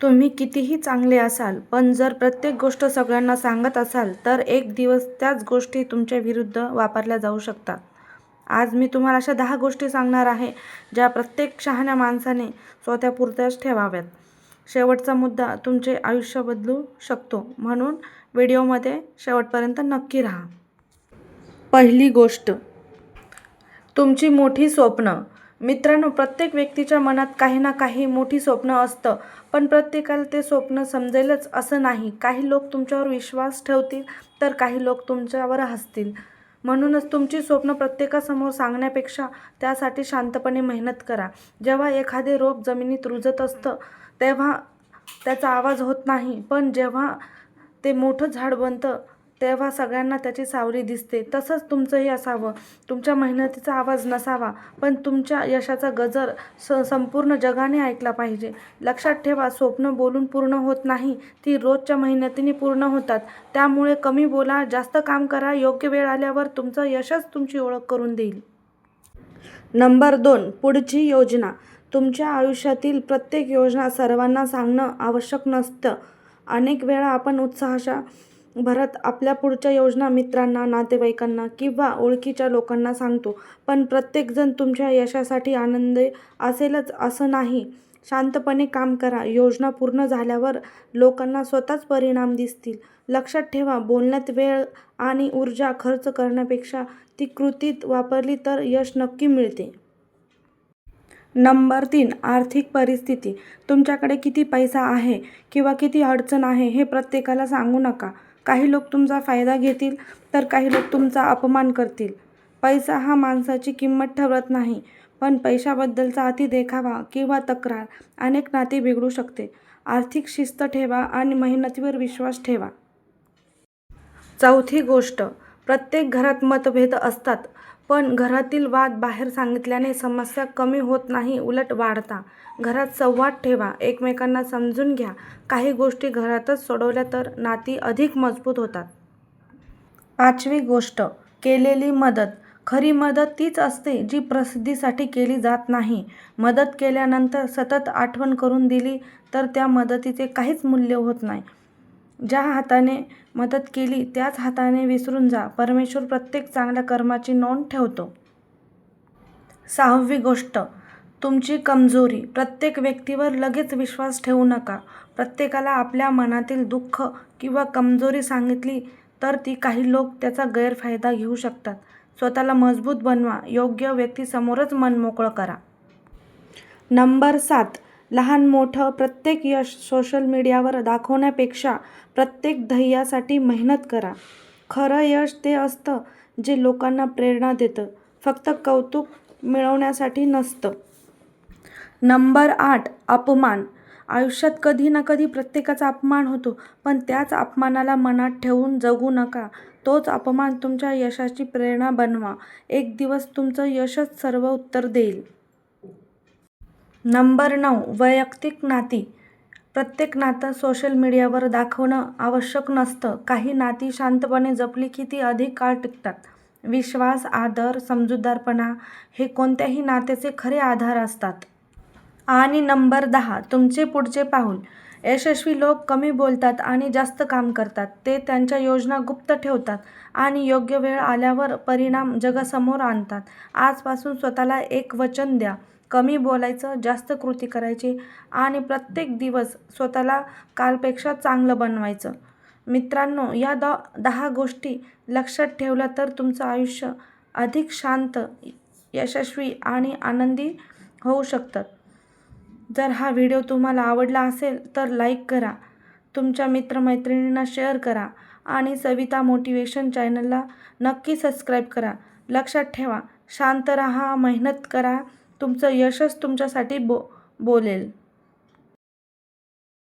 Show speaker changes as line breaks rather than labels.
तुम्ही कितीही चांगले असाल, पण जर प्रत्येक गोष्ट सगळ्यांना सांगत असाल, तर एक दिवस त्याच गोष्टी तुमच्या विरुद्ध वापरल्या जाऊ शकतात. आज मी तुम्हाला अशा 10 गोष्टी सांगणार आहे, ज्या प्रत्येक शहाण्या माणसाने स्वतःपुरत्याच ठेवाव्यात. शेवटचा मुद्दा तुमचे आयुष्य बदलू शकतो, म्हणून व्हिडिओमध्ये शेवटपर्यंत नक्की राहा. पहिली गोष्ट, तुमची मोठी स्वप्न. मित्रांनो, प्रत्येक व्यक्तीच्या मनात काही ना काही मोठी स्वप्न असतं, पण प्रत्येकाला ते स्वप्न समजेलच असं नाही. काही लोक तुमच्यावर विश्वास ठेवतील, तर काही लोक तुमच्यावर हसतील. म्हणूनच तुमची स्वप्न प्रत्येकासमोर सांगण्यापेक्षा त्यासाठी शांतपणे मेहनत करा. जेव्हा एखादे रोप जमिनीत रुजत असतं, तेव्हा त्याचा आवाज होत नाही, पण जेव्हा ते मोठं झाड बनतं, तेव्हा सगळ्यांना त्याची सावली दिसते. तसंच तुमचंही असावं. तुमच्या मेहनतीचा आवाज नसावा, पण तुमच्या यशाचा गजर संपूर्ण जगाने ऐकला पाहिजे. लक्षात ठेवा, स्वप्न बोलून पूर्ण होत नाही, ती रोजच्या मेहनतीने पूर्ण होतात. त्यामुळे कमी बोला, जास्त काम करा. योग्य वेळ आल्यावर तुमचं यशच तुमची ओळख करून देईल. नंबर 2, पुढची योजना. तुमच्या आयुष्यातील प्रत्येक योजना सर्वांना सांगणं आवश्यक नसतं. अनेक वेळा आपण उत्साहाच्या भरात आपल्या पुढच्या योजना मित्रांना, नातेवाईकांना किंवा ओळखीच्या लोकांना सांगतो. पण प्रत्येकजण तुमच्या यशासाठी आनंदी असेलच असं नाही. शांतपणे काम करा. योजना पूर्ण झाल्यावर लोकांना स्वतःच परिणाम दिसतील. लक्षात ठेवा, बोलण्यात वेळ आणि ऊर्जा खर्च करण्यापेक्षा ती कृतीत वापरली तर यश नक्की मिळते. नंबर 3, आर्थिक परिस्थिती. तुमच्याकडे किती पैसा आहे किंवा किती अडचण आहे हे प्रत्येकाला सांगू नका. काही लोक तुमचा फायदा घेतील, तर काही लोक तुमचा अपमान करतील. पैसा हा माणसाची किंमत ठरवत नाही, पण पैशाबद्दलचा अतिदेखावा किंवा तक्रार अनेक नाती बिघडू शकते. आर्थिक शिस्त ठेवा आणि मेहनतीवर विश्वास ठेवा. चौथी गोष्ट, प्रत्येक घरात मतभेद असतात, पण घरातील वाद बाहेर सांगितल्याने समस्या कमी होत नाही, उलट वाढता. घरात संवाद ठेवा, एकमेकांना समजून घ्या. काही गोष्टी घरातच सोडवल्या तर नाती अधिक मजबूत होतात. पाचवी गोष्ट, केलेली मदत. खरी मदत तीच असते जी प्रसिद्धीसाठी केली जात नाही. मदत केल्यानंतर सतत आठवण करून दिली तर त्या मदतीचे काहीच मूल्य होत नाही. ज्या हाताने मदत केली त्याच हाताने विसरून जा. परमेश्वर प्रत्येक चांगल्या कर्माची नोंद ठेवतो. सहावी गोष्ट, तुमची कमजोरी. प्रत्येक व्यक्तीवर लगेच विश्वास ठेवू नका. प्रत्येकाला आपल्या मनातील दुःख किंवा कमजोरी सांगितली तर काही लोक त्याचा गैरफायदा घेऊ शकतात. स्वतःला मजबूत बनवा. योग्य व्यक्तीसमोरच मन मोकळं करा. नंबर 7, लहान मोठं प्रत्येक यश सोशल मीडियावर दाखवण्यापेक्षा प्रत्येक ध्येयासाठी मेहनत करा. खरं यश ते असतं जे लोकांना प्रेरणा देतं, फक्त कौतुक मिळवण्यासाठी नसतं. नंबर 8, अपमान. आयुष्यात कधी ना कधी प्रत्येकाचा अपमान होतो, पण त्याच अपमानाला मनात ठेवून जगू नका. तोच अपमान तुमच्या यशाची प्रेरणा बनवा. एक दिवस तुमचं यशच सर्व उत्तर देईल. नंबर 9, वैयक्तिक नाती. प्रत्येक नातं सोशल मीडियावर दाखवणं आवश्यक नसतं. काही नाती शांतपणे जपली की ती अधिक काळ टिकतात. विश्वास, आदर, समजूतदारपणा हे कोणत्याही नात्याचे खरे आधार असतात. आणि नंबर 10, तुमचे पुढचे पाऊल. यशस्वी लोक कमी बोलतात आणि जास्त काम करतात. ते त्यांच्या योजना गुप्त ठेवतात आणि योग्य वेळ आल्यावर परिणाम जगासमोर आणतात. आजपासून स्वतःला एक वचन द्या, कमी बोलायचं, जास्त कृती करायची आणि प्रत्येक दिवस स्वतःला कालपेक्षा चांगलं बनवायचं. मित्रांनो, या 10 गोष्टी लक्षात ठेवल्या तर तुमचं आयुष्य अधिक शांत, यशस्वी आणि आनंदी होऊ शकतं. जर हा व्हिडिओ तुम्हाला आवडला असेल तर लाईक करा, तुमच्या मित्रमैत्रिणींना शेअर करा आणि सविता मोटिवेशन चॅनलला नक्की सबस्क्राईब करा. लक्षात ठेवा, शांत राहा, मेहनत करा, तुमचं यशच तुमच्यासाठी बोलेल.